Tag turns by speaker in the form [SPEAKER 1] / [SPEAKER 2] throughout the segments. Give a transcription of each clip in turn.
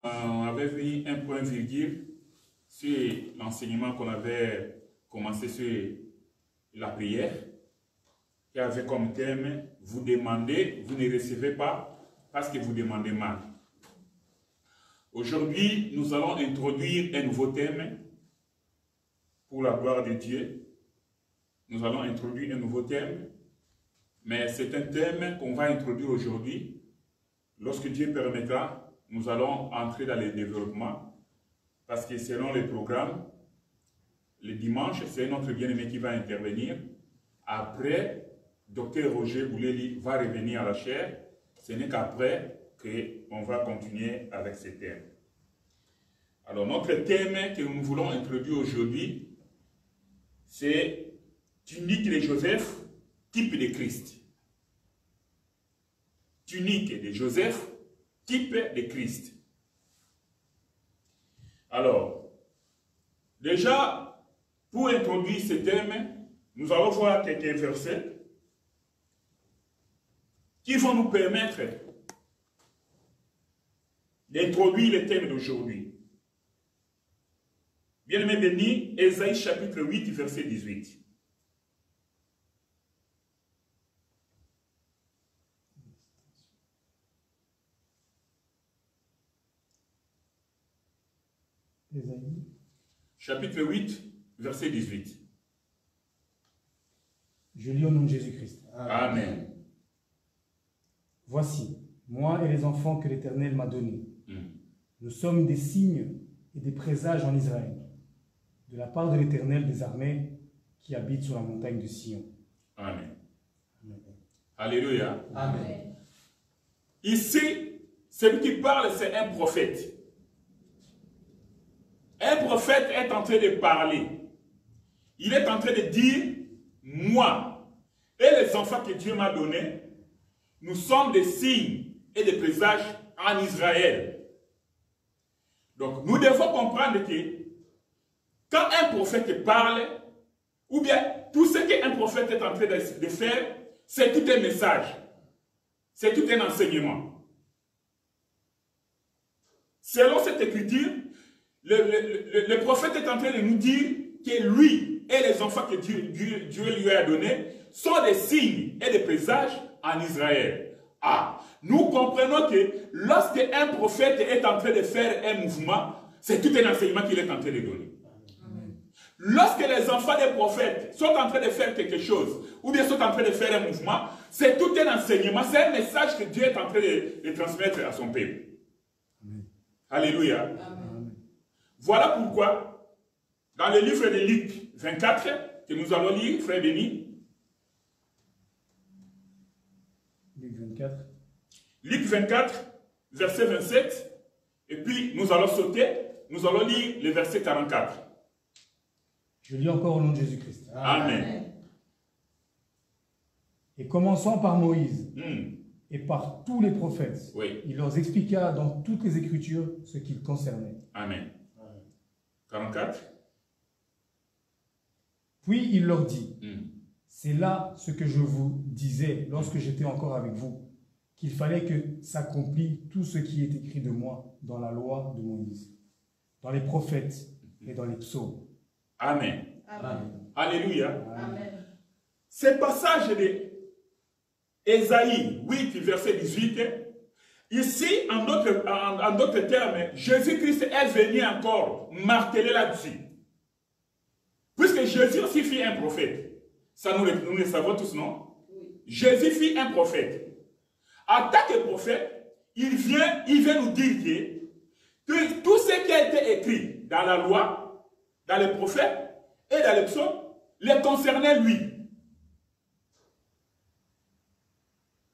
[SPEAKER 1] On avait mis un point virgule sur l'enseignement qu'on avait commencé sur la prière, qui avait comme thème « Vous demandez, vous ne recevez pas parce que vous demandez mal ». Aujourd'hui, nous allons introduire un nouveau thème pour la gloire de Dieu. Nous allons introduire un nouveau thème, mais c'est un thème qu'on va introduire aujourd'hui. Lorsque Dieu permettra, nous allons entrer dans le développement, parce que selon les programmes, le dimanche, c'est notre bien-aimé qui va intervenir. Après, Dr Roger Bouleli va revenir à la chaire. Ce n'est qu'après qu'on va continuer avec ce thème. Alors, notre thème que nous voulons introduire aujourd'hui, c'est tunique de Joseph, type de Christ. Tunique de Joseph, type de Christ. Alors, déjà, pour introduire ce thème, nous allons voir quelques versets qui vont nous permettre d'introduire le thème d'aujourd'hui. Bien-aimé béni, Ésaïe chapitre 8, verset 18.
[SPEAKER 2] Ésaïe.
[SPEAKER 1] Chapitre 8, verset 18.
[SPEAKER 2] Je lis au nom de Jésus-Christ.
[SPEAKER 1] Amen.
[SPEAKER 2] Voici, moi et les enfants que l'Éternel m'a donnés. Nous sommes des signes et des présages en Israël, de la part de l'Éternel des armées qui habite sur la montagne de Sion.
[SPEAKER 1] Amen.
[SPEAKER 2] Amen.
[SPEAKER 1] Alléluia.
[SPEAKER 2] Amen.
[SPEAKER 1] Ici, celui qui parle, c'est un prophète. Un prophète est en train de parler. Il est en train de dire, moi et les enfants que Dieu m'a donnés, nous sommes des signes et des présages en Israël. Donc, nous devons comprendre que quand un prophète parle, ou bien tout ce qu'un prophète est en train de faire, c'est tout un message. C'est tout un enseignement. Selon cette écriture, le prophète est en train de nous dire que lui et les enfants que Dieu lui a donnés sont des signes et des présages en Israël. Ah, nous comprenons que lorsque un prophète est en train de faire un mouvement, c'est tout un enseignement qu'il est en train de donner. Amen. Lorsque les enfants des prophètes sont en train de faire quelque chose, ou bien sont en train de faire un mouvement, c'est tout un enseignement, c'est un message que Dieu est en train de transmettre à son peuple. Amen. Alléluia. Amen. Voilà pourquoi, dans le livre de Luc 24, que nous allons lire, frère Béni.
[SPEAKER 2] Luc 24.
[SPEAKER 1] Luc 24, verset 27. Et puis, nous allons sauter, nous allons lire le verset 44.
[SPEAKER 2] Je lis encore au nom de Jésus-Christ.
[SPEAKER 1] Amen.
[SPEAKER 2] Et commençant par Moïse et par tous les prophètes, il leur expliqua dans toutes les Écritures ce qui le concernait.
[SPEAKER 1] Amen. 44.
[SPEAKER 2] Puis il leur dit, c'est là ce que je vous disais lorsque j'étais encore avec vous, qu'il fallait que s'accomplisse tout ce qui est écrit de moi dans la loi de Moïse, dans les prophètes et dans les psaumes.
[SPEAKER 1] Amen.
[SPEAKER 2] Amen.
[SPEAKER 1] Alléluia.
[SPEAKER 2] Amen.
[SPEAKER 1] Ce passage de Ésaïe 8, verset 18, ici, en d'autres termes, Jésus-Christ est venu encore marteler là-dessus. Puisque Jésus aussi fit un prophète. Ça, nous le savons tous, non? Oui. Jésus fit un prophète. En tant que prophète, il vient nous dire que tout ce qui a été écrit dans la loi, dans les prophètes et dans les psaumes, les concernait lui.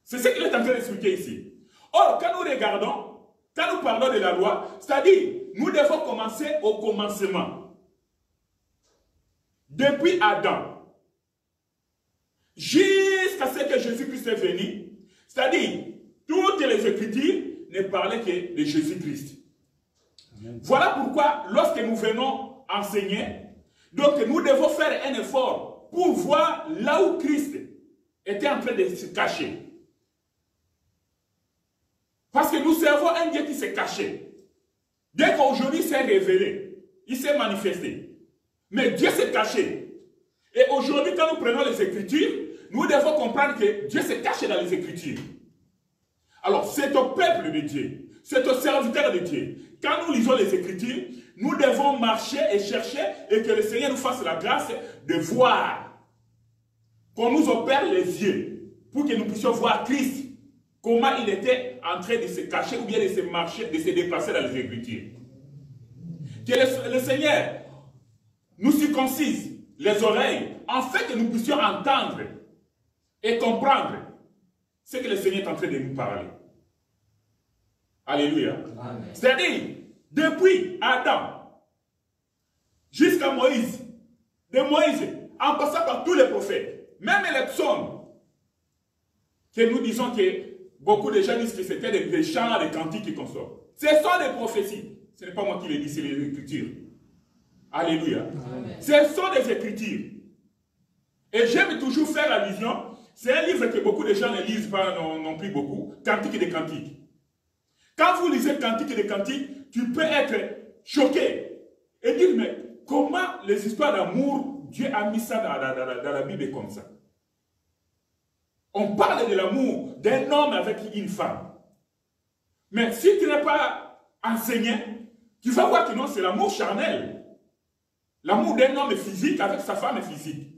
[SPEAKER 1] C'est ce qu'il est en train d'expliquer ici. Or, quand nous regardons, quand nous parlons de la loi, c'est-à-dire, nous devons commencer au commencement. Depuis Adam, jusqu'à ce que Jésus-Christ est venu, c'est-à-dire, toutes les Écritures ne parlaient que de Jésus-Christ. Voilà pourquoi, lorsque nous venons enseigner, donc nous devons faire un effort pour voir là où Christ était en train de se cacher. Parce que nous servons un Dieu qui s'est caché. Dès qu'aujourd'hui il s'est révélé, il s'est manifesté. Mais Dieu s'est caché. Et aujourd'hui, quand nous prenons les Écritures, nous devons comprendre que Dieu s'est caché dans les Écritures. Alors, c'est au peuple de Dieu, c'est au serviteur de Dieu. Quand nous lisons les Écritures, nous devons marcher et chercher et que le Seigneur nous fasse la grâce de voir. Qu'on nous opère les yeux pour que nous puissions voir Christ. Comment il était en train de se cacher ou bien de se marcher, de se déplacer dans les Écritures. Que le Seigneur nous circoncise les oreilles, afin que nous puissions entendre et comprendre ce que le Seigneur est en train de nous parler. Alléluia. C'est-à-dire, depuis Adam jusqu'à Moïse, de Moïse, en passant par tous les prophètes, même les psaumes, que nous disons que beaucoup de gens disent que c'était des chants, des cantiques et consorts. Ce sont des prophéties. Ce n'est pas moi qui les dis, c'est les Écritures. Alléluia. Amen. Ce sont des Écritures. Et j'aime toujours faire allusion. C'est un livre que beaucoup de gens ne lisent pas non plus beaucoup. Cantiques et des cantiques. Quand vous lisez Cantiques et des cantiques, tu peux être choqué et dire, mais comment les histoires d'amour, Dieu a mis ça dans la Bible comme ça? On parle de l'amour d'un homme avec une femme. Mais si tu n'es pas enseigné, tu vas voir que non, c'est l'amour charnel. L'amour d'un homme physique avec sa femme physique.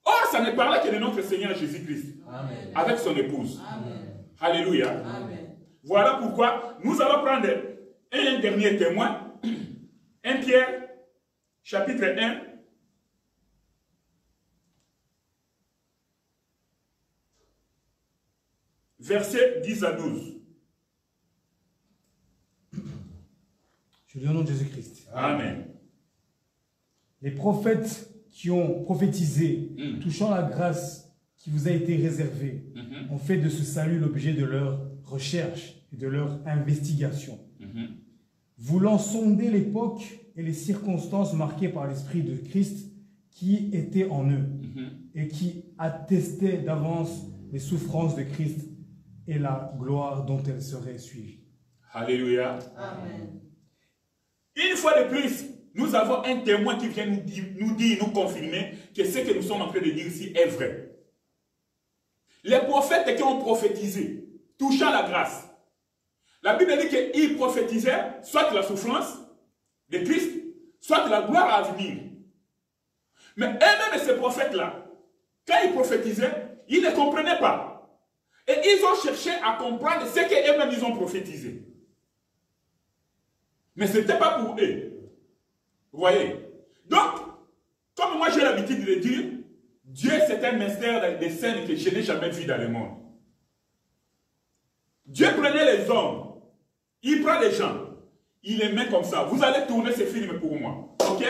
[SPEAKER 1] Or, ça ne parlait que de notre Seigneur Jésus-Christ. Avec son épouse. Amen. Alléluia. Amen. Voilà pourquoi nous allons prendre un dernier témoin. 1 Pierre, chapitre 1. Versets 10 à 12.
[SPEAKER 2] Je lis au nom de Jésus-Christ.
[SPEAKER 1] Amen.
[SPEAKER 2] Les prophètes qui ont prophétisé, touchant la grâce qui vous a été réservée, ont fait de ce salut l'objet de leur recherche et de leur investigation. Voulant sonder l'époque et les circonstances marquées par l'Esprit de Christ qui était en eux et qui attestait d'avance les souffrances de Christ et la gloire dont elles seraient suivies.
[SPEAKER 1] Alléluia. Amen. Une fois de plus, nous avons un témoin qui vient nous dire, nous confirmer que ce que nous sommes en train de dire ici est vrai. Les prophètes qui ont prophétisé, touchant la grâce, la Bible dit qu'ils prophétisaient soit la souffrance de Christ, soit la gloire à venir. Mais eux-mêmes, ces prophètes-là, quand ils prophétisaient, ils ne comprenaient pas. Et ils ont cherché à comprendre ce qu'eux-mêmes ils ont prophétisé. Mais ce n'était pas pour eux. Vous voyez? Donc, comme moi j'ai l'habitude de le dire, Dieu c'est un mystère des scènes que je n'ai jamais vu dans le monde. Dieu prenait les hommes, il prend les gens, il les met comme ça. Vous allez tourner ces films pour moi. Ok?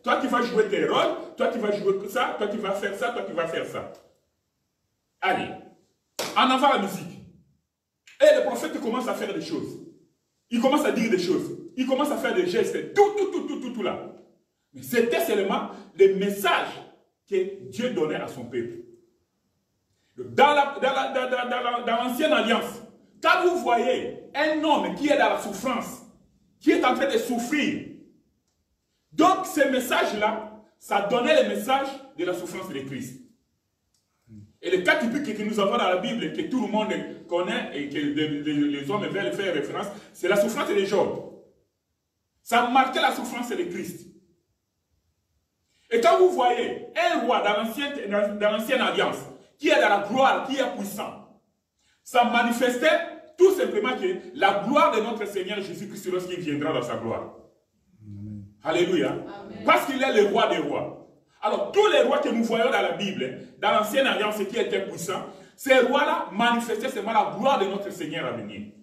[SPEAKER 1] Toi tu vas jouer tes rôles, toi tu vas jouer ça, toi tu vas faire ça, toi tu vas faire ça. Allez, en avant la musique. Et le prophète commence à faire des choses. Il commence à dire des choses. Il commence à faire des gestes. Tout là. Mais c'était seulement les messages que Dieu donnait à son peuple. Dans l'ancienne alliance, quand vous voyez un homme qui est dans la souffrance, qui est en train de souffrir, donc ces messages-là, ça donnait le message de la souffrance de Christ. Et le cas typique que nous avons dans la Bible, que tout le monde connaît et que les hommes veulent faire référence, c'est la souffrance de Job. Ça marquait la souffrance de Christ. Et quand vous voyez un roi dans l'ancienne alliance, qui est dans la gloire, qui est puissant, ça manifestait tout simplement que la gloire de notre Seigneur Jésus-Christ lorsqu'il viendra dans sa gloire. Amen. Alléluia. Amen. Parce qu'il est le roi des rois. Alors, tous les rois que nous voyons dans la Bible, dans l'ancienne alliance qui étaient puissants, ces rois-là manifestaient seulement la gloire de notre Seigneur à venir.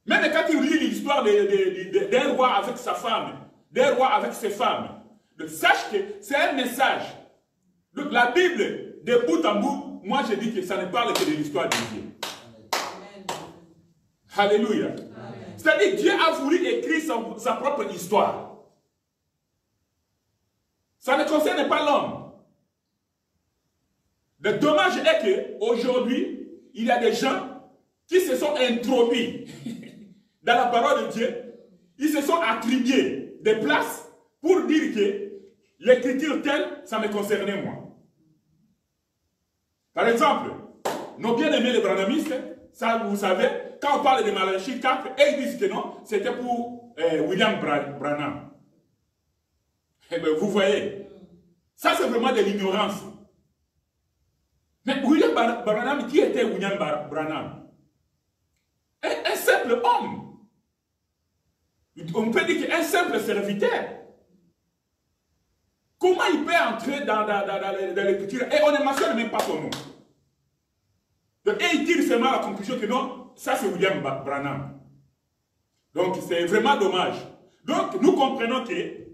[SPEAKER 1] Même quand tu lis l'histoire d'un roi avec sa femme, d'un roi avec ses femmes, sache que c'est un message. Donc, la Bible, de bout en bout, moi je dis que ça ne parle que de l'histoire de Dieu. Amen. Alléluia. C'est-à-dire Dieu a voulu écrire sa propre histoire. Ça ne concerne pas l'homme. Le dommage est qu'aujourd'hui, il y a des gens qui se sont introduits dans la parole de Dieu. ils se sont attribués des places pour dire que l'écriture telle, ça me concernait moi. Par exemple, nos bien-aimés les branhamistes, ça vous savez, quand on parle de Malachie 4, et ils disent que non, c'était pour William Branham. Eh bien, vous voyez, ça c'est vraiment de l'ignorance. Mais William Branham, qui était William Branham? Un simple homme. On peut dire qu'un simple serviteur. Comment il peut entrer dans l'écriture? Et on ne mentionne même pas son nom. Et il tire seulement la conclusion que non, ça c'est William Branham. Donc c'est vraiment dommage. Donc nous comprenons que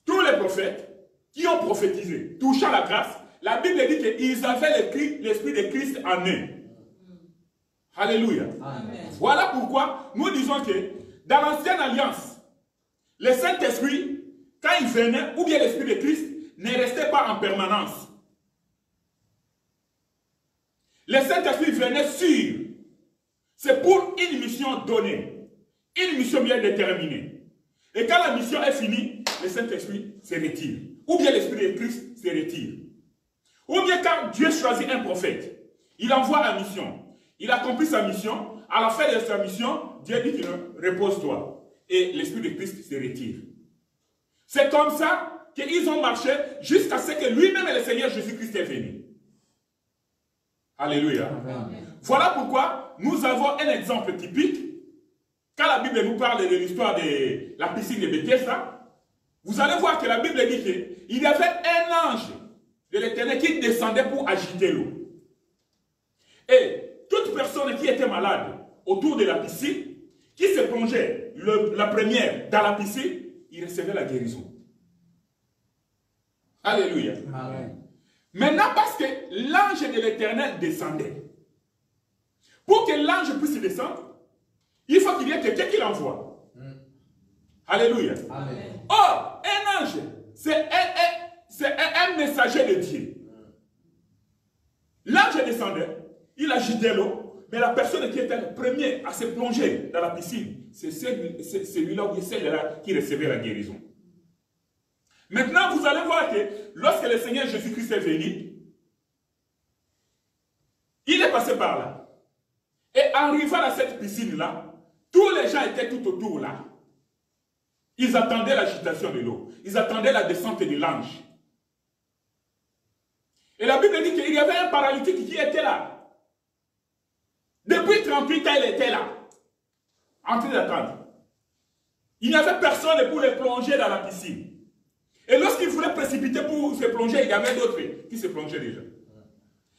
[SPEAKER 1] tous les prophètes qui ont prophétisé, touchant la grâce, la Bible dit qu'ils avaient l'esprit de Christ en eux. Alléluia. Amen. Voilà pourquoi nous disons que dans l'ancienne alliance, le Saint-Esprit, quand il venait, ou bien l'Esprit de Christ, ne restait pas en permanence. Le Saint-Esprit venait sûr. C'est pour une mission donnée, une mission bien déterminée. Et quand la mission est finie, le Saint-Esprit se retire. Ou bien l'Esprit de Christ se retire. Ou bien quand Dieu choisit un prophète, il envoie la mission. Il accomplit sa mission. À la fin de sa mission, Dieu dit qu'il repose-toi. Et l'Esprit de Christ se retire. C'est comme ça qu'ils ont marché jusqu'à ce que lui-même le Seigneur Jésus-Christ est venu. Alléluia. Amen. Voilà pourquoi nous avons un exemple typique. Quand la Bible nous parle de l'histoire de la piscine de Bethesda, vous allez voir que la Bible dit qu'il y avait un ange de l'Éternel qui descendait pour agiter l'eau. Et toute personne qui était malade autour de la piscine, qui se plongeait la première dans la piscine, il recevait la guérison. Alléluia. Amen. Maintenant, parce que l'ange de l'Éternel descendait, pour que l'ange puisse descendre, il faut qu'il y ait quelqu'un qui l'envoie. Alléluia. Amen. Or, un ange, c'est un messager de Dieu. L'ange descendait, il agitait l'eau, mais la personne qui était le premier à se plonger dans la piscine, c'est celui-là ou celle-là qui recevait la guérison. Maintenant, vous allez voir que lorsque le Seigneur Jésus-Christ est venu, il est passé par là. Et en arrivant à cette piscine-là, tous les gens étaient tout autour là. Ils attendaient l'agitation de l'eau. Ils attendaient la descente de l'ange. Et la Bible dit qu'il y avait un paralytique qui était là. Depuis 38 ans, il était là, en train d'attendre. Il n'y avait personne pour le plonger dans la piscine. Et lorsqu'il voulait précipiter pour se plonger, il y avait d'autres qui se plongeaient déjà.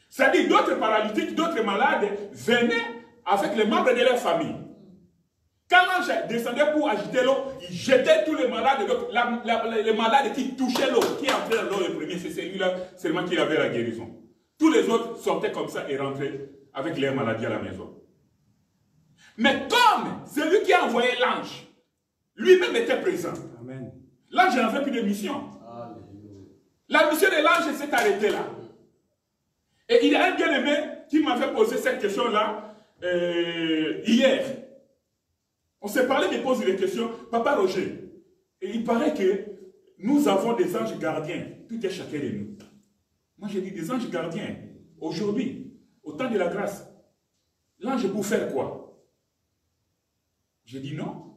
[SPEAKER 1] C'est-à-dire d'autres paralytiques, d'autres malades venaient avec les membres de leur famille. Quand l'ange descendait pour agiter l'eau, il jetait tous les malades, les malades qui touchaient l'eau, qui entraient dans l'eau le premier, c'est celui-là seulement qui avait la guérison. Tous les autres sortaient comme ça et rentraient avec leur maladie à la maison. Mais comme celui qui a envoyé l'ange, lui-même était présent. Amen. L'ange n'avait plus de mission. Alléluia. La mission de l'ange s'est arrêtée là. Et il y a un bien-aimé qui m'avait posé cette question-là hier. On s'est parlé, il me pose des questions. Papa Roger, et il paraît que nous avons des anges gardiens, tout est chacun de nous. Moi j'ai dit des anges gardiens. Aujourd'hui, au temps de la grâce, l'ange pour faire quoi? J'ai dit non.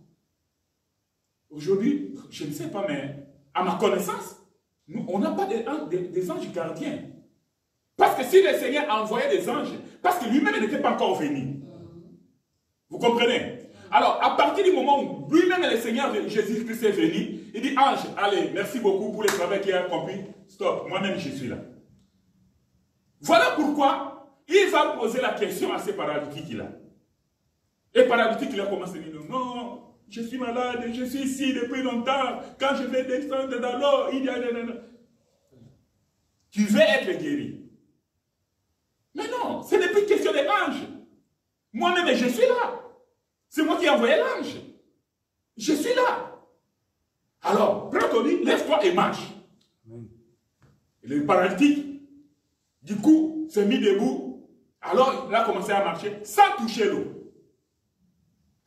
[SPEAKER 1] Aujourd'hui, je ne sais pas, mais à ma connaissance, nous, on n'a pas des anges gardiens. Parce que si le Seigneur a envoyé des anges, parce que lui-même n'était pas encore venu. Vous comprenez? Alors, à partir du moment où lui-même le Seigneur Jésus-Christ est venu, il dit, ange, allez, merci beaucoup pour le travail qu'il a accompli. Stop, moi-même je suis là. Voilà pourquoi il va poser la question à ces paralytiques-là. Et paralytique, il a commencé à dire, non, je suis malade, je suis ici depuis longtemps. Quand je vais descendre dans l'eau, il y a... Tu veux être guéri. Mais non, ce n'est plus question de l'ange. Moi-même, je suis là. C'est moi qui ai envoyé l'ange. Je suis là. Alors, prends ton lit, lève-toi et marche. Et le paralytique, du coup, s'est mis debout. Alors, il a commencé à marcher sans toucher l'eau.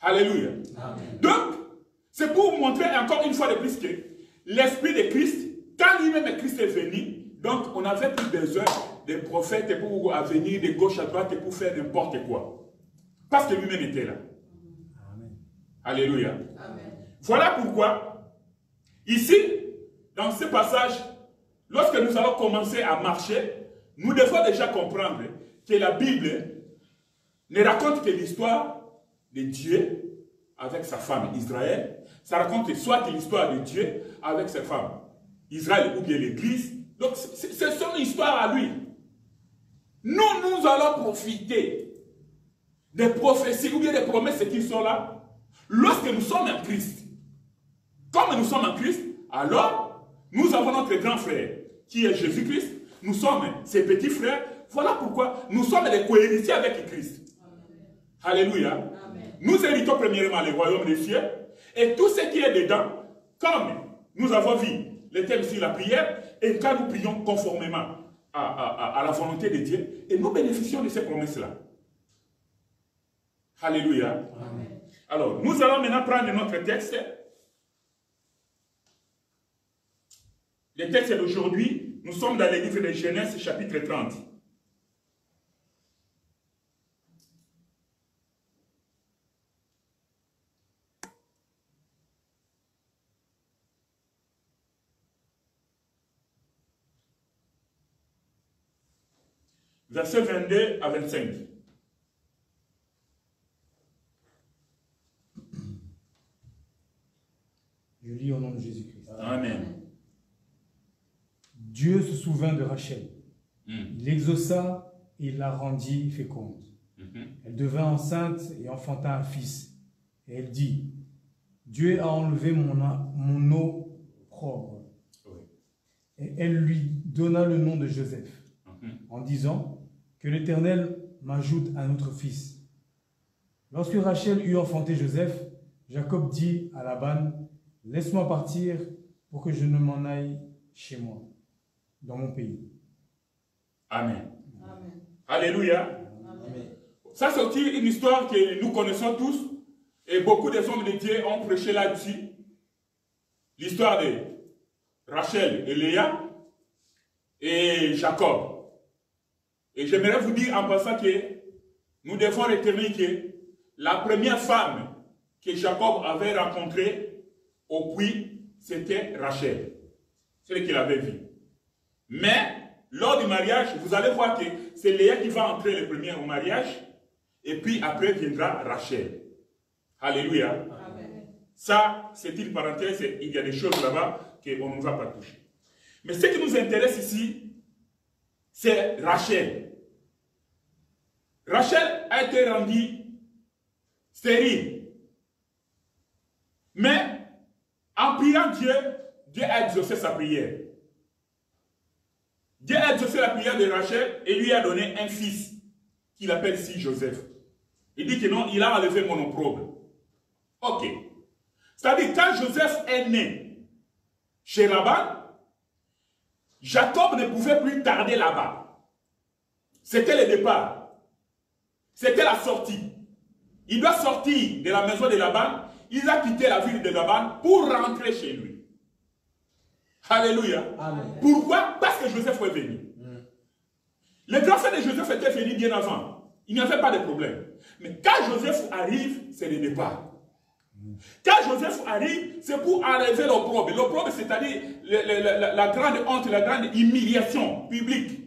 [SPEAKER 1] Alléluia. Amen. Donc, ce c'est pour montrer encore une fois de plus que l'esprit de Christ, quand lui-même Christ est venu, donc on n'avait plus besoin des prophètes pour venir de gauche à droite pour faire n'importe quoi. Parce que lui-même était là.
[SPEAKER 2] Amen.
[SPEAKER 1] Alléluia.
[SPEAKER 3] Amen.
[SPEAKER 1] Voilà pourquoi, ici, dans ce passage, lorsque nous allons commencer à marcher, nous devons déjà comprendre que la Bible ne raconte que l'histoire de Dieu avec sa femme Israël. Ça raconte soit l'histoire de Dieu avec sa femme Israël ou bien l'Église. Donc c'est son histoire à lui. Nous allons profiter des prophéties ou bien des promesses qui sont là lorsque nous sommes en Christ. Comme nous sommes en Christ, alors nous avons notre grand frère qui est Jésus-Christ. Nous sommes ses petits frères. Voilà pourquoi nous sommes des cohéritiers avec Christ.
[SPEAKER 3] Amen.
[SPEAKER 1] Alléluia.
[SPEAKER 3] Amen.
[SPEAKER 1] Nous héritons premièrement le royaume des cieux et tout ce qui est dedans, comme nous avons vu le thème sur la prière, et quand nous prions conformément à la volonté de Dieu, et nous bénéficions de ces promesses-là. Alléluia.
[SPEAKER 3] Amen.
[SPEAKER 1] Alors, nous allons maintenant prendre notre texte. Le texte d'aujourd'hui, nous sommes dans le livre de Genèse, chapitre 30. Versets 22 à 25.
[SPEAKER 2] Je lis au nom de Jésus-Christ.
[SPEAKER 1] Amen.
[SPEAKER 2] Dieu se souvint de Rachel.
[SPEAKER 1] Mm.
[SPEAKER 2] Il l'exauça et il la rendit féconde. Elle devint enceinte et enfanta un fils. Et elle dit, Dieu a enlevé mon opprobre.
[SPEAKER 1] Oui.
[SPEAKER 2] Et elle lui donna le nom de Joseph, en disant, que l'Éternel m'ajoute un autre fils. Lorsque Rachel eut enfanté Joseph, Jacob dit à Laban, laisse-moi partir pour que je ne m'en aille chez moi, dans mon pays.
[SPEAKER 1] Amen.
[SPEAKER 3] Amen.
[SPEAKER 1] Alléluia.
[SPEAKER 3] Amen.
[SPEAKER 1] Ça, c'est aussi une histoire que nous connaissons tous. Et beaucoup des hommes de Dieu ont prêché là-dessus. L'histoire de Rachel et Léa et Jacob. Et j'aimerais vous dire en passant que nous devons retenir que la première femme que Jacob avait rencontrée au puits, c'était Rachel. C'est elle qu'il avait vue. Mais, lors du mariage, vous allez voir que c'est Léa qui va entrer le premier au mariage, et puis après viendra Rachel. Alléluia.
[SPEAKER 3] Amen.
[SPEAKER 1] Ça, c'est une parenthèse, il y a des choses là-bas qu'on ne va pas toucher. Mais ce qui nous intéresse ici, c'est Rachel. Rachel a été rendue stérile. Mais, en priant Dieu, Dieu a exaucé sa prière. Dieu a exaucé la prière de Rachel et lui a donné un fils qu'il appelle ici Joseph. Il dit que non, il a enlevé mon opprobre. Ok. C'est-à-dire, quand Joseph est né chez Laban, Jacob ne pouvait plus tarder là-bas. C'était le départ. C'était la sortie. Il doit sortir de la maison de Laban. Il a quitté la ville de Laban pour rentrer chez lui. Alléluia.
[SPEAKER 2] Amen.
[SPEAKER 1] Pourquoi? Parce que Joseph est venu. Le grand frère de Joseph était venu bien avant. Il n'y avait pas de problème. Mais quand Joseph arrive, c'est le départ. Quand Joseph arrive, c'est pour enlever l'opprobre. L'opprobre, c'est-à-dire la grande honte, la grande humiliation publique.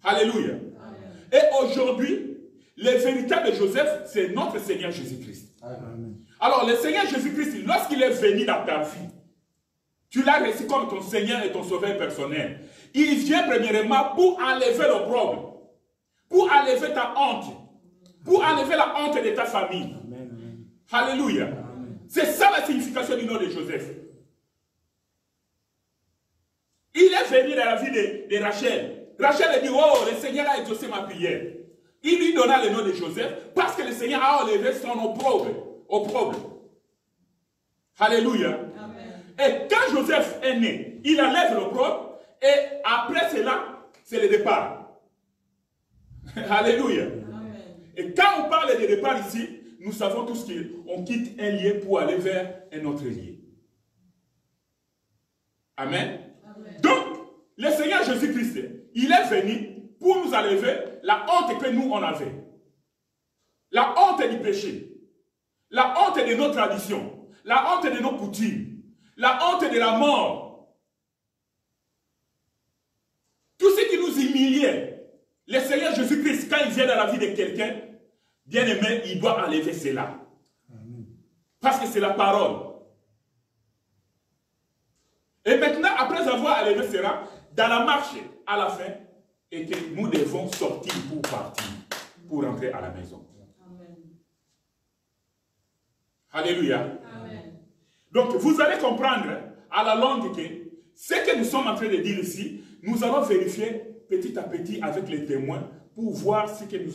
[SPEAKER 1] Alléluia.
[SPEAKER 3] Amen.
[SPEAKER 1] Et aujourd'hui, le véritable Joseph, c'est notre Seigneur Jésus-Christ.
[SPEAKER 2] Amen.
[SPEAKER 1] Alors, le Seigneur Jésus-Christ, lorsqu'il est venu dans ta vie, tu l'as reçu comme ton Seigneur et ton Sauveur personnel. Il vient premièrement pour enlever l'opprobre, pour enlever ta honte, pour enlever la honte de ta famille.
[SPEAKER 2] Amen. Amen.
[SPEAKER 1] Alléluia. C'est ça la signification du nom de Joseph. Il est venu dans la vie de Rachel. Rachel a dit, oh, le Seigneur a exaucé ma prière. Il lui donna le nom de Joseph parce que le Seigneur a enlevé son opprobre. Alléluia.
[SPEAKER 3] Amen.
[SPEAKER 1] Et quand Joseph est né, il enlève l'opprobre et après cela, c'est le départ. Alléluia.
[SPEAKER 3] Amen.
[SPEAKER 1] Et quand on parle de départ ici, nous savons tous qu'on quitte un lieu pour aller vers un autre lieu. Amen. Amen. Donc, le Seigneur Jésus-Christ, il est venu pour nous enlever la honte que nous on avait. La honte du péché. La honte de nos traditions. La honte de nos coutumes. La honte de la mort. Tout ce qui nous humiliait. Le Seigneur Jésus-Christ, quand il vient dans la vie de quelqu'un, bien aimé, il doit enlever cela. Parce que c'est la parole. Et maintenant, après avoir enlevé cela, dans la marche à la fin, et que nous devons sortir pour partir, pour rentrer à la maison. Amen. Alléluia. Amen. Donc, vous allez comprendre à la longue que ce que nous sommes en train de dire ici, nous allons vérifier petit à petit avec les témoins pour voir ce que nous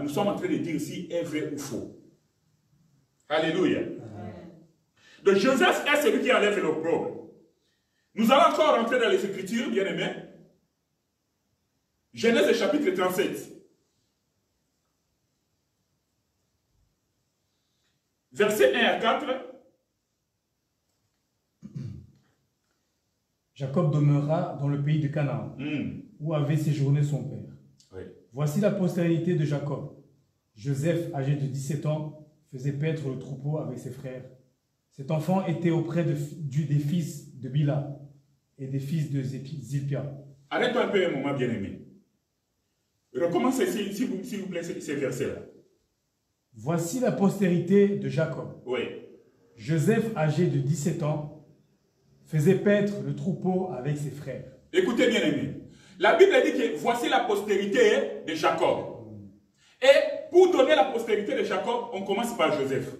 [SPEAKER 1] sommes en train de dire ici est vrai ou faux. Alléluia. Amen. Donc, Joseph est celui qui enlève l'opprobre. Nous allons encore rentrer dans les Écritures, bien aimés. Genèse chapitre 37. Versets 1 à 4.
[SPEAKER 2] Jacob demeura dans le pays de Canaan, où avait séjourné son père. Oui. Voici la postérité de Jacob. Joseph, âgé de 17 ans, faisait paître le troupeau avec ses frères. Cet enfant était auprès des fils de Bila et des fils de Zilpia.
[SPEAKER 1] Arrête-toi un peu un moment, bien-aimé. Recommencez, s'il vous plaît, ces versets-là.
[SPEAKER 2] Voici la postérité de Jacob.
[SPEAKER 1] Oui.
[SPEAKER 2] Joseph, âgé de 17 ans, faisait paître le troupeau avec ses frères.
[SPEAKER 1] Écoutez, bien-aimé. La Bible dit que voici la postérité de Jacob. Et pour donner la postérité de Jacob, on commence par Joseph.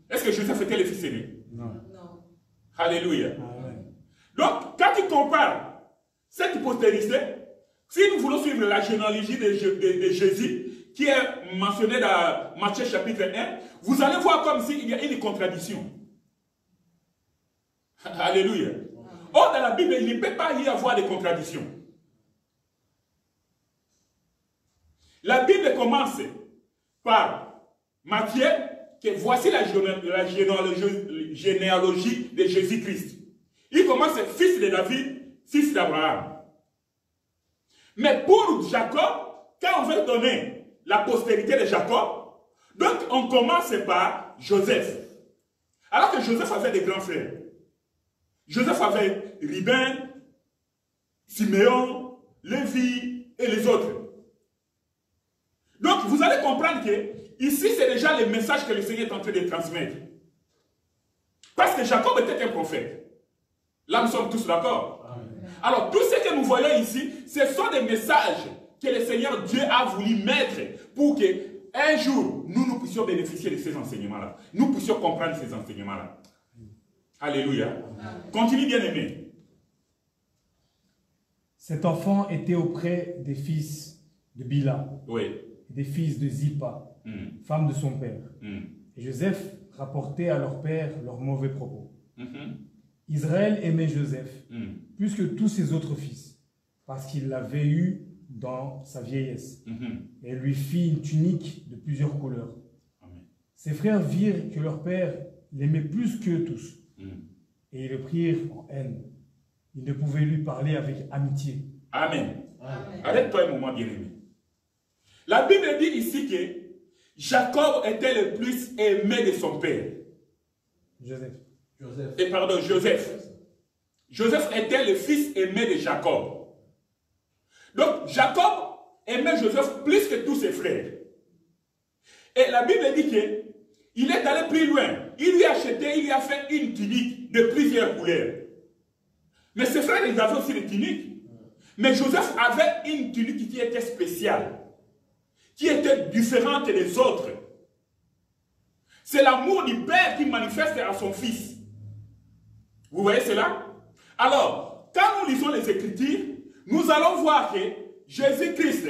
[SPEAKER 1] Est-ce que Joseph était le fils aîné?
[SPEAKER 2] Non.
[SPEAKER 1] Alléluia. Amen. Donc, quand tu compares cette postérité, si nous voulons suivre la généalogie de Jésus, qui est mentionnée dans Matthieu chapitre 1, vous allez voir comme s'il y a une contradiction. Alléluia. Or, dans la Bible, il ne peut pas y avoir de contradiction. La Bible commence par Matthieu, que voici la généalogie de Jésus-Christ. Il commence fils de David, fils d'Abraham. Mais pour Jacob, quand on veut donner la postérité de Jacob, donc on commence par Joseph. Alors que Joseph avait des grands frères. Joseph avait Ruben, Siméon, Lévi et les autres. Donc vous allez comprendre que ici c'est déjà le message que le Seigneur est en train de transmettre. Parce que Jacob était un prophète. Là nous sommes tous d'accord. Alors tout ce que nous voyons ici, ce sont des messages que le Seigneur Dieu a voulu mettre pour que un jour nous puissions bénéficier de ces enseignements-là. Nous puissions comprendre ces enseignements-là. Alléluia. Amen. Continue, bien-aimé.
[SPEAKER 2] Cet enfant était auprès des fils de Bila,
[SPEAKER 1] oui,
[SPEAKER 2] des fils de Zilpa, femme de son père. Et Joseph rapportait à leur père leurs mauvais propos. Israël aimait Joseph plus que tous ses autres fils, parce qu'il l'avait eu dans sa vieillesse. Et lui fit une tunique de plusieurs couleurs. Amen. Ses frères virent que leur père l'aimait plus qu'eux tous. Et ils le prirent en haine. Ils ne pouvaient lui parler avec amitié.
[SPEAKER 1] Amen. Arrête-toi un moment, bien-aimé. La Bible dit ici que Jacob était le plus aimé de son père.
[SPEAKER 2] Joseph.
[SPEAKER 1] Joseph. Joseph était le fils aimé de Jacob. Donc, Jacob aimait Joseph plus que tous ses frères. Et la Bible dit qu'il est allé plus loin. Il lui a acheté, il lui a fait une tunique de plusieurs couleurs. Mais ses frères, ils avaient aussi des tuniques. Mais Joseph avait une tunique qui était spéciale, qui était différente des autres. C'est l'amour du père qui manifeste à son fils. Vous voyez cela? Alors, quand nous lisons les Écritures, nous allons voir que Jésus-Christ,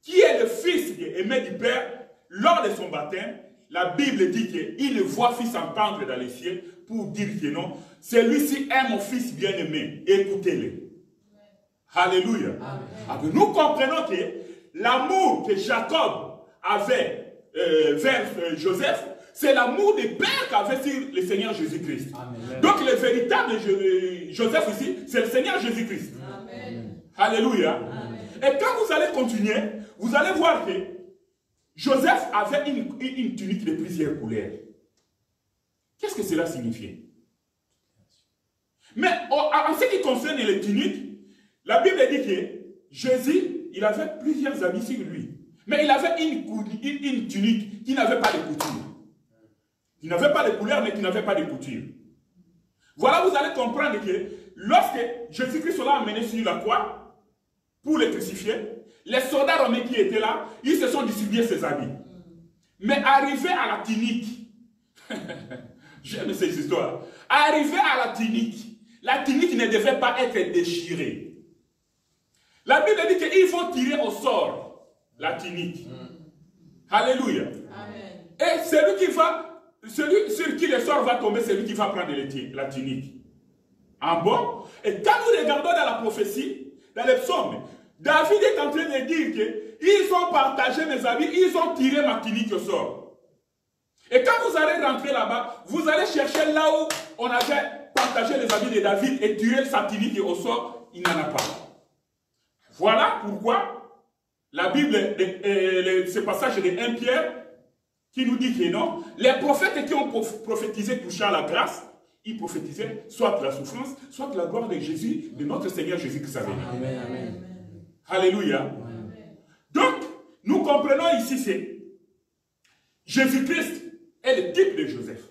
[SPEAKER 1] qui est le fils aimé du Père, lors de son baptême, la Bible dit qu'il le voit fils entendre dans les cieux pour dire que non, celui-ci est mon fils bien-aimé, écoutez-le. Alléluia. Amen. Alors, nous comprenons que l'amour que Jacob avait vers Joseph, c'est l'amour des pères qu'avait sur le Seigneur Jésus-Christ. Donc le véritable Joseph ici, c'est le Seigneur Jésus-Christ. Alléluia. Amen. Et quand vous allez continuer, vous allez voir que Joseph avait une tunique de plusieurs couleurs. Qu'est-ce que cela signifiait? Mais en ce qui concerne les tuniques, la Bible dit que Jésus, il avait plusieurs habits sur lui. Mais il avait une tunique qui n'avait pas de couture. Il n'avait pas de couleur, mais qui n'avait pas de couture. Voilà, vous allez comprendre que lorsque Jésus-Christ l'a amené sur la croix pour le crucifier, les soldats romains qui étaient là, ils se sont distribués ses habits. Mais arrivé à la tunique, j'aime ces histoires, arrivé à la tunique ne devait pas être déchirée. La Bible dit qu'il faut tirer au sort la tunique. Alléluia. Amen. Et celui sur qui le sort va tomber, c'est lui qui va prendre la tunique. En bon. Et quand nous regardons dans la prophétie, dans les psaumes, David est en train de dire qu'ils ont partagé mes habits, ils ont tiré ma tunique au sort. Et quand vous allez rentrer là-bas, vous allez chercher là où on avait partagé les habits de David et tiré sa tunique au sort, il n'en a pas. Voilà pourquoi la Bible, ce passage de 1 Pierre, qui nous dit que non, les prophètes qui ont prophétisé touchant la grâce, ils prophétisaient soit de la souffrance, soit de la gloire de Jésus, de notre Seigneur Jésus-Christ. Amen. Alléluia. Amen. Donc, nous comprenons ici, c'est Jésus-Christ est le type de Joseph.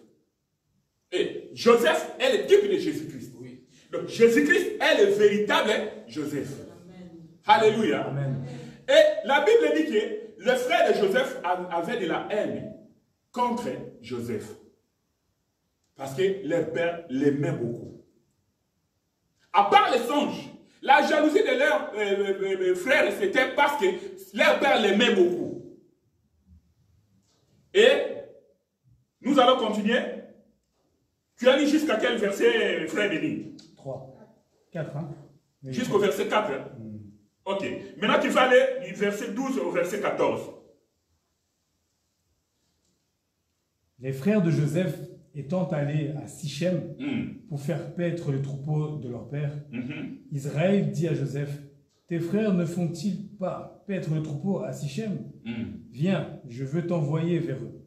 [SPEAKER 1] Et Joseph est le type de Jésus-Christ. Oui. Donc, Jésus-Christ est le véritable Joseph. Amen. Alléluia. Amen. Et la Bible dit que le frère de Joseph avait de la haine contre Joseph. Parce que leur père l'aimait beaucoup. À part les songes, la jalousie de leurs frères, c'était parce que leur père l'aimait beaucoup. Et nous allons continuer. Tu as lu jusqu'à quel verset, frère Denis?
[SPEAKER 2] 3. 4, hein?
[SPEAKER 1] Jusqu'au verset 4. Hein? Ok. Maintenant, tu vas aller du verset 12 au verset 14.
[SPEAKER 2] Les frères de Joseph étant allés à Sichem pour faire paître le troupeau de leur père, Israël dit à Joseph, tes frères ne font-ils pas paître le troupeau à Sichem? Viens, je veux t'envoyer vers eux.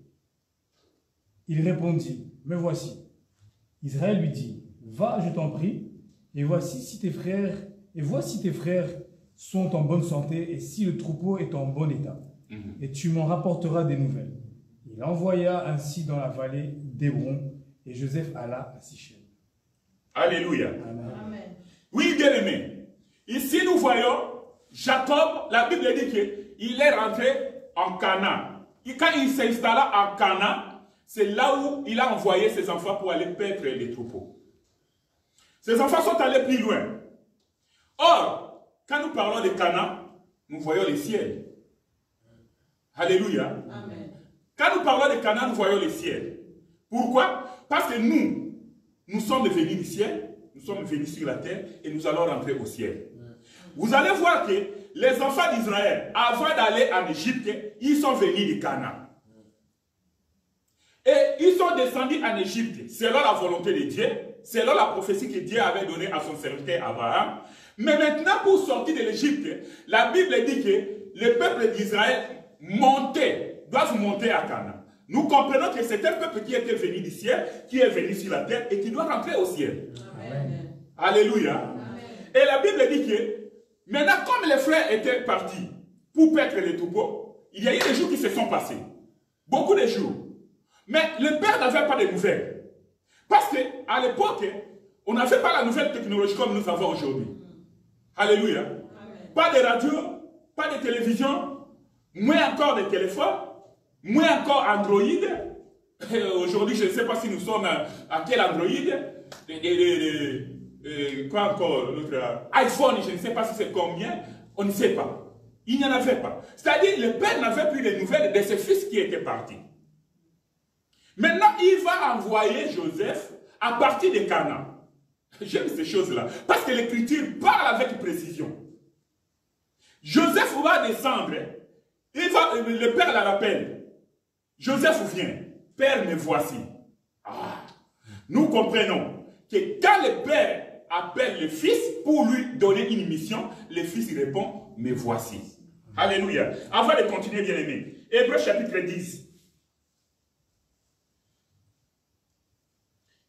[SPEAKER 2] Il répondit, me voici. Israël lui dit, va, je t'en prie, et voici tes frères sont en bonne santé et si le troupeau est en bon état. Et tu m'en rapporteras des nouvelles. Il envoya ainsi dans la vallée d'Hébron et Joseph alla à Sichem.
[SPEAKER 1] Alléluia.
[SPEAKER 2] Amen.
[SPEAKER 1] Amen. Oui, bien aimé. Ici, nous voyons Jacob, la Bible dit qu'il est rentré en Canaan. Et quand il s'installa en Canaan, c'est là où il a envoyé ses enfants pour aller paître les troupeaux. Ses enfants sont allés plus loin. Or, quand nous parlons de Canaan, nous voyons les ciels. Alléluia. Amen. Quand nous parlons de Canaan, nous voyons les ciels. Pourquoi? Parce que nous sommes venus du ciel, nous sommes venus sur la terre et nous allons rentrer au ciel. Vous allez voir que les enfants d'Israël, avant d'aller en Égypte, ils sont venus du Canaan. Et ils sont descendus en Égypte selon la volonté de Dieu, selon la prophétie que Dieu avait donnée à son serviteur Abraham. Mais maintenant, pour sortir de l'Égypte, la Bible dit que le peuple d'Israël doivent monter à Canaan. Nous comprenons que c'est un peuple qui était venu du ciel, qui est venu sur la terre et qui doit rentrer au ciel. Amen. Alléluia. Amen. Et la Bible dit que maintenant, comme les frères étaient partis pour paître les troupeaux, il y a eu des jours qui se sont passés. Beaucoup de jours. Mais le père n'avait pas de nouvelles. Parce qu'à l'époque, on n'avait pas la nouvelle technologie comme nous avons aujourd'hui. Alléluia. Amen. Pas de radio, pas de télévision, moins encore de téléphone, moins encore Android. Aujourd'hui, je ne sais pas si nous sommes à quel Android. Quoi encore? Notre iPhone, je ne sais pas si c'est combien. On ne sait pas. Il n'y en avait pas. C'est-à-dire, le père n'avait plus de nouvelles de ses fils qui étaient partis. Maintenant, il va envoyer Joseph à partir de Canaan. J'aime ces choses-là. Parce que l'Écriture parle avec précision. Joseph va descendre. Le père la rappelle. Joseph vient, Père, me voici. Ah. Nous comprenons que quand le Père appelle le Fils pour lui donner une mission, le Fils répond, me voici. Alléluia. Avant de continuer, bien aimé, Hébreux chapitre 10,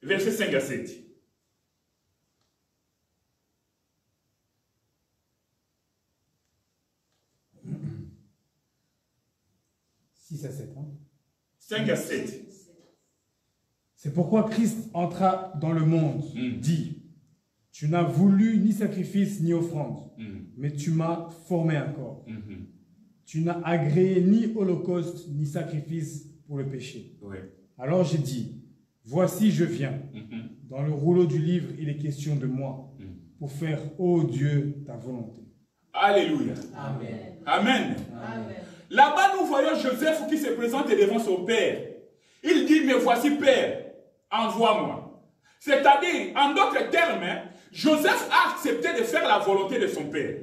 [SPEAKER 1] versets 5 à 7.
[SPEAKER 2] À 7, hein?
[SPEAKER 1] 5 à 7.
[SPEAKER 2] C'est pourquoi Christ entra dans le monde, dit, tu n'as voulu ni sacrifice ni offrande, mais tu m'as formé un corps. Tu n'as agréé ni holocauste ni sacrifice pour le péché. Alors j'ai dit, voici je viens. Dans le rouleau du livre, il est question de moi, pour faire, ô Dieu, ta volonté.
[SPEAKER 1] Alléluia.
[SPEAKER 3] Amen.
[SPEAKER 1] Amen.
[SPEAKER 3] Amen.
[SPEAKER 1] Là-bas, nous voyons Joseph qui se présente devant son père. Il dit, mais voici Père, envoie-moi. C'est-à-dire, en d'autres termes, Joseph a accepté de faire la volonté de son père.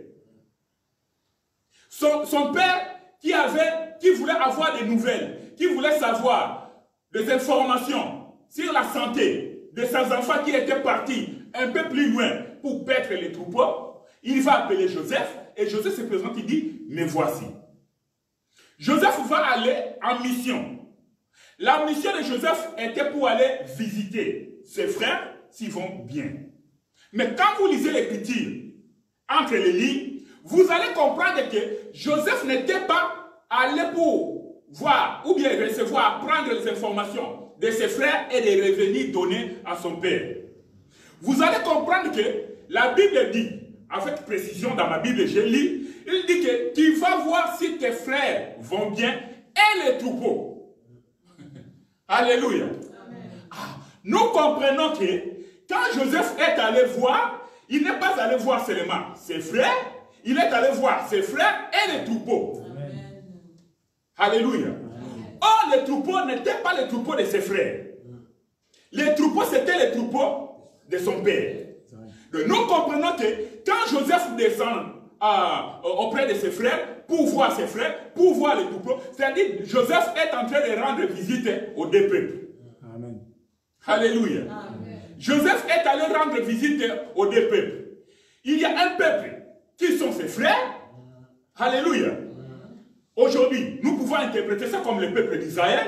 [SPEAKER 1] Son père qui voulait avoir des nouvelles, qui voulait savoir des informations sur la santé de ses enfants qui étaient partis un peu plus loin pour paître les troupeaux, il va appeler Joseph et Joseph se présente, il dit, me voici. Joseph va aller en mission. La mission de Joseph était pour aller visiter ses frères s'ils vont bien. Mais quand vous lisez l'écriture entre les lignes, vous allez comprendre que Joseph n'était pas allé pour voir ou bien recevoir, prendre les informations de ses frères et de revenir donner à son père. Vous allez comprendre que la Bible dit, avec précision dans ma Bible, je lis, il dit que tu vas voir si tes frères vont bien et les troupeaux. Alléluia. Nous comprenons que quand Joseph est allé voir, il n'est pas allé voir seulement ses frères, il est allé voir ses frères et les troupeaux.
[SPEAKER 3] Amen.
[SPEAKER 1] Alléluia. Or, les troupeaux n'étaient pas les troupeaux de ses frères. Les troupeaux, c'était les troupeaux de son père. Donc, nous comprenons que quand Joseph descend auprès de ses frères, pour voir ses frères, pour voir les troupeaux, c'est-à-dire Joseph est en train de rendre visite aux deux peuples.
[SPEAKER 2] Amen.
[SPEAKER 1] Alléluia.
[SPEAKER 3] Amen.
[SPEAKER 1] Joseph est allé rendre visite aux deux peuples. Il y a un peuple qui sont ses frères. Alléluia. Aujourd'hui, nous pouvons interpréter ça comme le peuple d'Israël.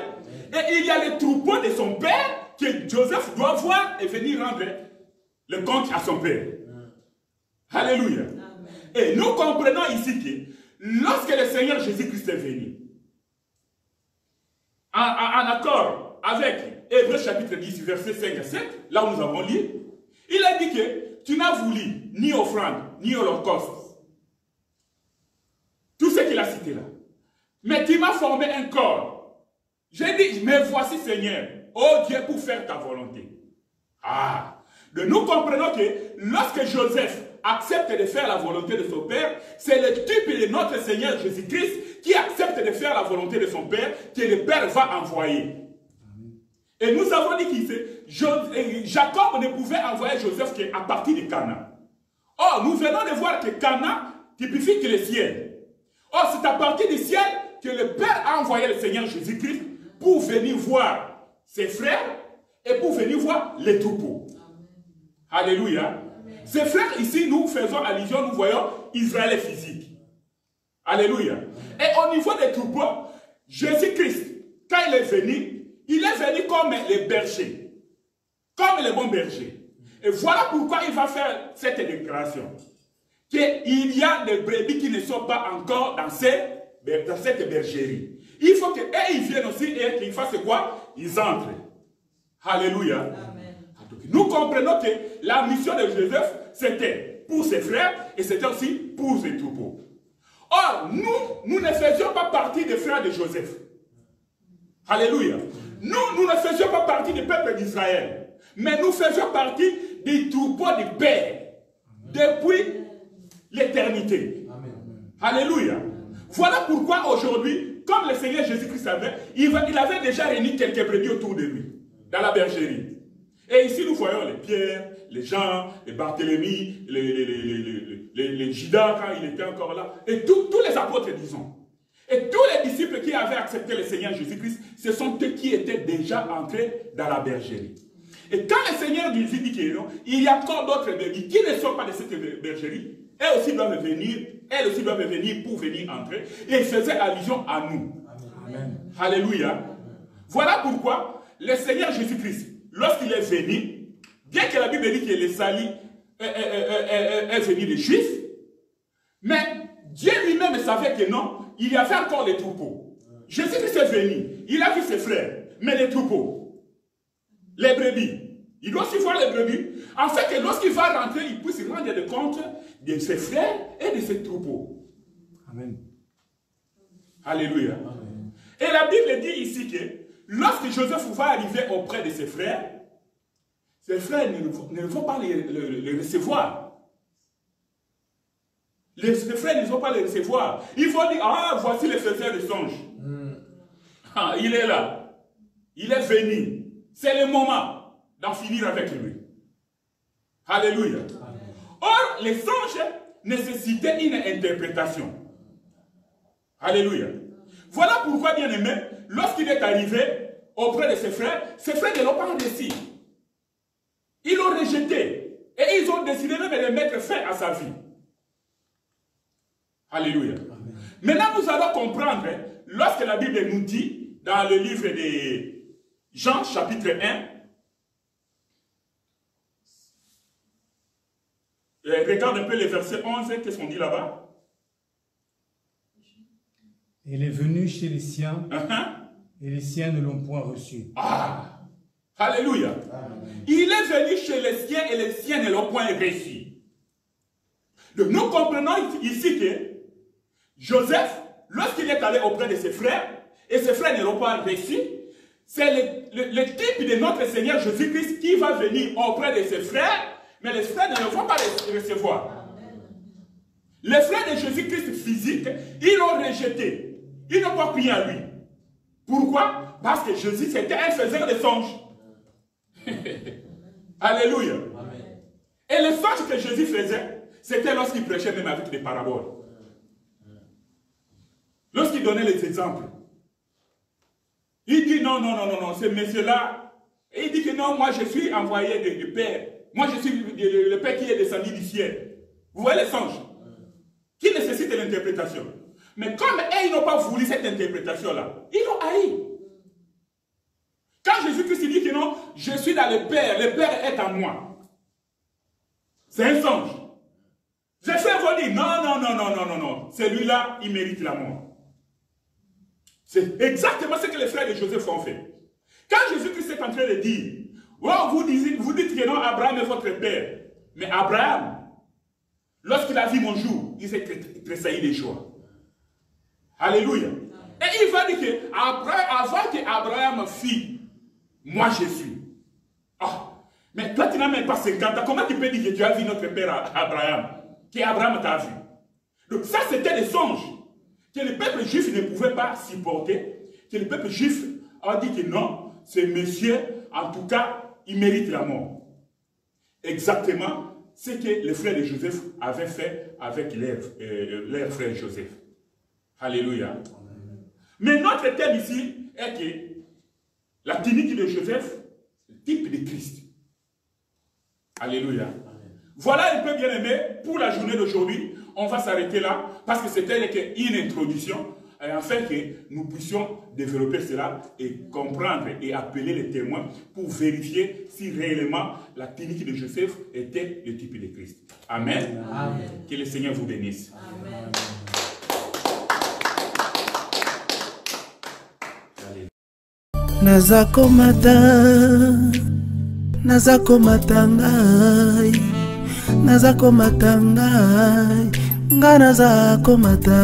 [SPEAKER 1] Et il y a les troupeaux de son père que Joseph doit voir et venir rendre le compte à son père. Alléluia.
[SPEAKER 3] Amen.
[SPEAKER 1] Et nous comprenons ici que lorsque le Seigneur Jésus-Christ est venu, en accord avec Hébreux chapitre 10, verset 5 à 7, là où nous avons lu, il a dit que tu n'as voulu ni offrande, ni holocauste. Tout ce qu'il a cité là. Mais tu m'as formé un corps. J'ai dit, me voici Seigneur, oh Dieu, pour faire ta volonté. Ah! Donc nous comprenons que lorsque Joseph accepte de faire la volonté de son père, c'est le type de notre Seigneur Jésus-Christ qui accepte de faire la volonté de son père que le père va envoyer. Et nous avons dit que Jacob ne pouvait envoyer Joseph qu'à partir de Canaan. Or, nous venons de voir que Canaan typifie que le ciel. Or, c'est à partir du ciel que le Père a envoyé le Seigneur Jésus-Christ pour venir voir ses frères et pour venir voir les troupeaux. Alléluia. Amen. Ces frères ici, nous faisons allusion, nous voyons Israël physique. Alléluia. Amen. Et au niveau des troupeaux, Jésus-Christ, quand il est venu comme les bergers, comme les bons bergers. Et voilà pourquoi il va faire cette déclaration. Qu'il y a des brebis qui ne sont pas encore dans cette bergerie. Il faut qu'eux, ils viennent aussi et qu'ils fassent quoi? Ils entrent. Alléluia. Amen. Nous comprenons que la mission de Joseph, c'était pour ses frères et c'était aussi pour ses troupeaux. Or, nous ne faisions pas partie des frères de Joseph. Alléluia. Nous ne faisions pas partie du peuple d'Israël. Mais nous faisions partie des troupeaux du Père. Depuis l'éternité. Alléluia. Voilà pourquoi aujourd'hui, comme le Seigneur Jésus-Christ avait, il avait déjà réuni quelques brebis autour de lui, dans la bergerie. Et ici, nous voyons les Pierre, les Jean, les Barthélemy, les Judas, quand il était encore là, et tous les apôtres, disons. Et tous les disciples qui avaient accepté le Seigneur Jésus-Christ, ce sont eux qui étaient déjà entrés dans la bergerie. Et quand le Seigneur Jésus dit qu'il y a encore d'autres brebis qui ne sont pas de cette bergerie, elles aussi doivent venir pour venir entrer. Et il faisait allusion à nous. Amen. Alléluia. Voilà pourquoi le Seigneur Jésus-Christ, lorsqu'il est venu, bien que la Bible dit que le salut est venu des Juifs, mais Dieu lui-même savait que non, il y avait encore les troupeaux. Jésus-Christ est venu, il a vu ses frères, mais les troupeaux, les brebis, il doit aussi voir les brebis, afin que lorsqu'il va rentrer, il puisse rendre compte de ses frères et de ses troupeaux.
[SPEAKER 2] Amen.
[SPEAKER 1] Alléluia. Amen. Et la Bible dit ici que lorsque Joseph va arriver auprès de ses frères ne vont pas les recevoir. Les frères ne vont pas les recevoir. Ils vont dire, ah, voici le faiseur de songes. Ah, il est là. Il est venu. C'est le moment d'en finir avec lui. Alléluia. Amen. Or, les songes nécessitaient une interprétation. Alléluia. Voilà pourquoi, bien aimé, lorsqu'il est arrivé auprès de ses frères ne l'ont pas reçu. Ils l'ont rejeté. Et ils ont décidé même de mettre fin à sa vie. Alléluia. Amen. Maintenant, nous allons comprendre, lorsque la Bible nous dit, dans le livre de Jean, chapitre 1, regarde un peu les versets 11, qu'est-ce qu'on dit là-bas?
[SPEAKER 2] Il est venu chez les siens, et les siens ne l'ont point reçu.
[SPEAKER 1] Ah! Alléluia. Amen. Il est venu chez les siens, et les siens ne l'ont point reçu. Donc, nous comprenons ici que Joseph, lorsqu'il est allé auprès de ses frères, et ses frères ne l'ont pas reçu, c'est le type de notre Seigneur Jésus-Christ qui va venir auprès de ses frères, mais les frères ne le vont pas recevoir. Les frères de Jésus-Christ physique, ils l'ont rejeté. Ils n'ont pas prié à lui. Pourquoi? Parce que Jésus, c'était un faiseur de songes. Alléluia. Amen. Et les songes que Jésus faisait, c'était lorsqu'il prêchait même avec des paraboles. Lorsqu'il donnait les exemples. Il dit non, ce monsieur-là, et il dit que non, moi je suis envoyé de Père. Moi je suis le Père qui est descendu du ciel. Vous voyez les songes qui nécessitent l'interprétation. Mais comme ils n'ont pas voulu cette interprétation-là, ils l'ont haï. Quand Jésus-Christ dit que non, je suis dans le Père est en moi. C'est un songe. Les frères vont dire non, celui-là, il mérite la mort. C'est exactement ce que les frères de Joseph ont fait. Quand Jésus-Christ est en train de dire, oh, vous dites que non, Abraham est votre père. Mais Abraham, lorsqu'il a vu mon jour, il s'est tressailli de joie. Alléluia. Et il va dire que avant qu'Abraham fît, moi je suis. Oh, mais toi tu n'as même pas 50 ans. Comment tu peux dire que tu as vu notre père Abraham? Qu'Abraham t'a vu. Donc ça c'était des songes que le peuple juif ne pouvait pas supporter. Que le peuple juif a dit que non, ce monsieur, en tout cas, il mérite la mort. Exactement ce que les frères de Joseph avaient fait avec leur frère Joseph. Alléluia. Mais notre thème ici est que la tunique de Joseph, c'est le type de Christ. Alléluia. Voilà un peu bien aimé pour la journée d'aujourd'hui. On va s'arrêter là parce que c'était une introduction afin que nous puissions développer cela et comprendre et appeler les témoins pour vérifier si réellement la tunique de Joseph était le type de Christ. Amen. Amen. Que le Seigneur vous bénisse. Amen.
[SPEAKER 3] Nazakomata ngai nazakomata ngai nga nazakomata